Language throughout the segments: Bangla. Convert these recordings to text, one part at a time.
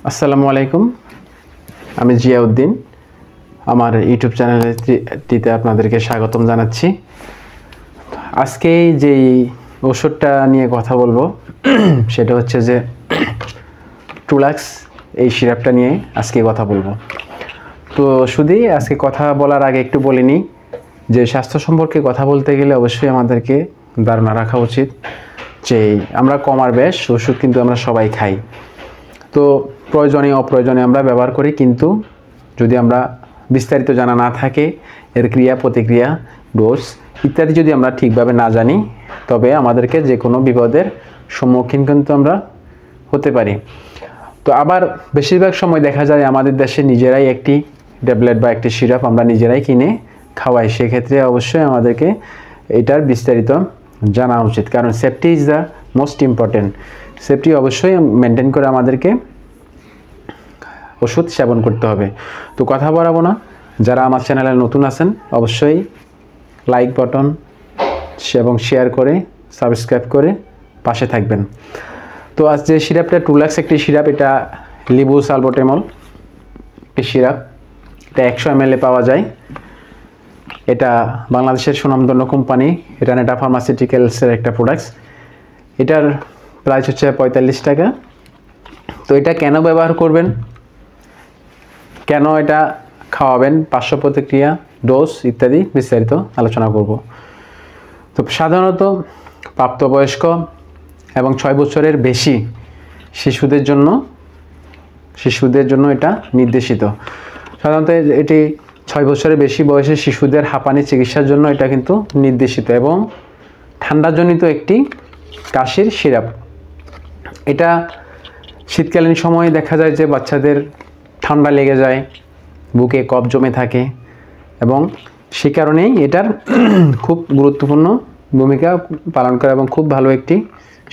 আসসালামু আলাইকুম, আমি জিয়াউদ্দিন। আমার ইউটিউব চ্যানেলটিতে আপনাদেরকে স্বাগতম জানাচ্ছি। আজকে যেই ওষুধটা নিয়ে কথা বলবো সেটা হচ্ছে যে টুলাক্স, এই সিরাপটা নিয়ে আজকে কথা বলবো। তো শুধুই আজকে কথা বলার আগে একটু বলে নিই যে স্বাস্থ্য সম্পর্কে কথা বলতে গেলে অবশ্যই আমাদেরকে ধারণা রাখা উচিত যে আমরা কম আর বেশ ওষুধ কিন্তু আমরা সবাই খাই। তো প্রয়োজনীয় অপ্রয়োজনীয় আমরা ব্যবহার করি, কিন্তু যদি আমরা বিস্তারিত জানা না থাকে, এর ক্রিয়া প্রতিক্রিয়া, ডোজ ইত্যাদি যদি আমরা ঠিকভাবে না জানি, তবে আমাদেরকে যে কোনো বিপদের সম্মুখীন কিন্তু আমরা হতে পারি। তো আবার বেশিরভাগ সময় দেখা যায় আমাদের দেশে নিজেরাই একটি ট্যাবলেট বা একটি সিরাপ আমরা নিজেরাই কিনে খাওয়াই। সেক্ষেত্রে অবশ্যই আমাদেরকে এটার বিস্তারিত জানা উচিত, কারণ safety is the most important. Safety অবশ্যই মেনটেন করে আমাদেরকে ওষুধ সেবন করতে হবে। তো কথা বাড়াবো না, যারা আমার চ্যানেলে নতুন আছেন অবশ্যই লাইক বাটন এবং শেয়ার করে সাবস্ক্রাইব করে পাশে থাকবেন। তো আজ যে সিরাপটা টুলাক্স একটি সিরাপ, এটা লিবু সালবোটেমল একটি সিরাপ, এটা 100 ml পাওয়া যায়। এটা বাংলাদেশের সুনামধন্য কোম্পানি রানেটা ফার্মাসিউটিক্যালসের একটা প্রোডাক্টস। এটার প্রাইস হচ্ছে 45 টাকা। তো এটা কেন ব্যবহার করবেন, কেন এটা খাওয়াবেন, পার্শ্ব প্রতিক্রিয়া, ডোজ ইত্যাদি বিস্তারিত আলোচনা করব। তো সাধারণত প্রাপ্তবয়স্ক এবং 6 বছরের বেশি শিশুদের জন্য এটা নির্দেশিত। সাধারণত এটি 6 বছরের বেশি বয়সের শিশুদের হাঁপানি চিকিৎসার জন্য এটা কিন্তু নির্দেশিত, এবং ঠান্ডাজনিত একটি কাশির সিরাপ। এটা শীতকালীন সময়ে দেখা যায় যে বাচ্চাদের ঠান্ডা লেগে যায়, বুকে কফ জমে থাকে, এবং সে কারণেই এটার খুব গুরুত্বপূর্ণ ভূমিকা পালন করে এবং খুব ভালো একটি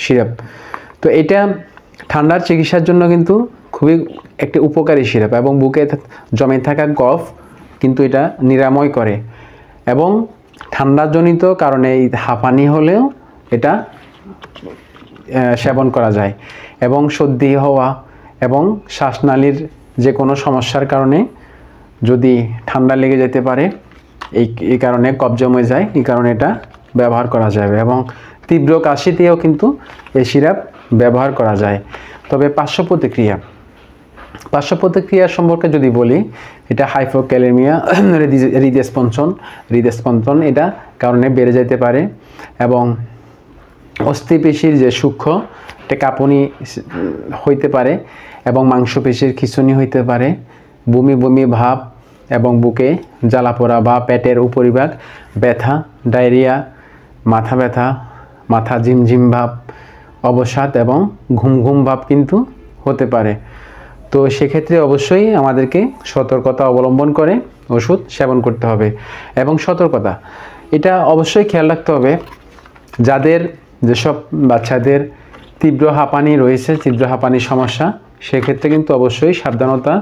সিরাপ। তো এটা ঠান্ডার চিকিৎসার জন্য কিন্তু খুবই একটি উপকারী সিরাপ, এবং বুকে জমে থাকা কফ কিন্তু এটা নিরাময় করে, এবং ঠান্ডাজনিত কারণে এই হাঁপানি হলেও এটা সেবন করা যায়, এবং সর্দি হওয়া এবং শ্বাসনালীর যে কোনো সমস্যার কারণে যদি ঠান্ডা লেগে যেতে পারে, এই কারণে কফ জমে যায়, এই কারণে এটা ব্যবহার করা যাবে, এবং তীব্র কাশিতেও কিন্তু এই সিরাপ ব্যবহার করা যায়। তবে পার্শ্ব প্রতিক্রিয়া সম্পর্কে যদি বলি, এটা হাইপোক্যালেমিয়া, হৃদস্পন্দন এটা কারণে বেড়ে যেতে পারে, এবং অস্থিপেশির যে সূক্ষ্ম এটা কাঁপুনি হইতে পারে, এবং মাংসপেশির খিঁচুনি হইতে পারে, বমি ভাব, এবং বুকে জ্বালাপোড়া বা পেটের উপরিভাগ ব্যথা, ডায়রিয়া, মাথা ব্যথা, মাথা ঝিমঝিম ভাব, অবসাদ এবং ঘুম ভাব কিন্তু হতে পারে। তো সেক্ষেত্রে অবশ্যই আমাদেরকে সতর্কতা অবলম্বন করে ওষুধ সেবন করতে হবে। এবং সতর্কতা এটা অবশ্যই খেয়াল রাখতে হবে, যেসব বাচ্চাদের তীব্র হাঁপানি রয়েছে, তীব্র হাঁপানির সমস্যা, সেক্ষেত্রে কিন্তু অবশ্যই সাবধানতা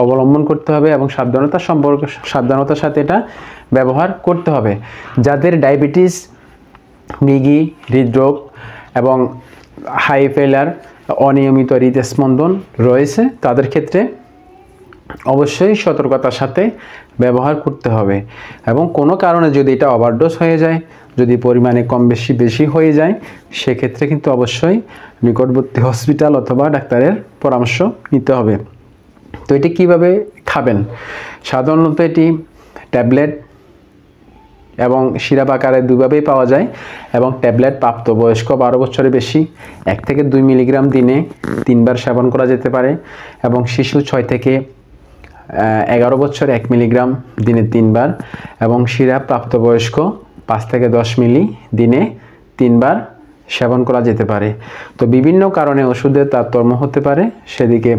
অবলম্বন করতে হবে, এবং সাবধানতার সাথে এটা ব্যবহার করতে হবে। যাদের ডায়াবেটিস, মৃগী, হৃদরোগ এবং হাই ফেলার, অনিয়মিত হৃদস্পন্দন রয়েছে, তাদের ক্ষেত্রে অবশ্যই সতর্কতার সাথে ব্যবহার করতে হবে। এবং কোনো কারণে যদি এটা ওভারডোজ হয়ে যায়, যদি পরিমাণে কম বেশি হয়ে যায়, সেক্ষেত্রে কিন্তু অবশ্যই নিকটবর্তী হসপিটাল অথবা ডাক্তারের পরামর্শ নিতে হবে। তো এটি কিভাবে খাবেন, সাধারণত এটি ট্যাবলেট এবং সিরাপ আকারে দুভাবেই পাওয়া যায়, এবং ট্যাবলেট প্রাপ্তবয়স্ক 12 বছরের বেশি 1 থেকে 2 মিলিগ্রাম দিনে 3 বার সেবন করা যেতে পারে, এবং শিশু 6 থেকে 11 বছর 1 মিলিগ্রাম দিনে 3 বার, এবং সিরাপ প্রাপ্তবয়স্ক 5 থেকে 10 মিলি দিনে 3 বার সেবন করা যেতে পারে। তো বিভিন্ন কারণে ওষুধের তারতম্য হতে পারে, সেদিকে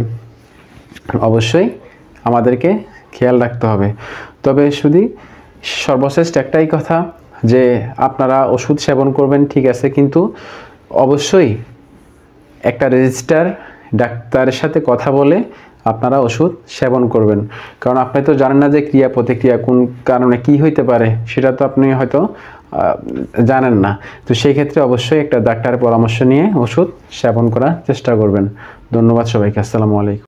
অবশ্যই আমাদেরকে খেয়াল রাখতে হবে। তবে শুধু সর্বশেষ একটাই কথা, যে আপনারা ওষুধ সেবন করবেন ঠিক আছে, কিন্তু অবশ্যই একটা রেজিস্টার ডাক্তারের সাথে কথা বলে আপনারা ওষুধ সেবন করবেন, কারণ আপনি তো জানেন না যে ক্রিয়া প্রতিক্রিয়া কোন কারণে কি হইতে পারে, সেটা তো আপনি হয়তো জানেন না। তো সেই ক্ষেত্রে অবশ্যই একটা ডাক্তারের পরামর্শ নিয়ে ওষুধ সেবন করার চেষ্টা করবেন। ধন্যবাদ সবাইকে। আসসালামু আলাইকুম।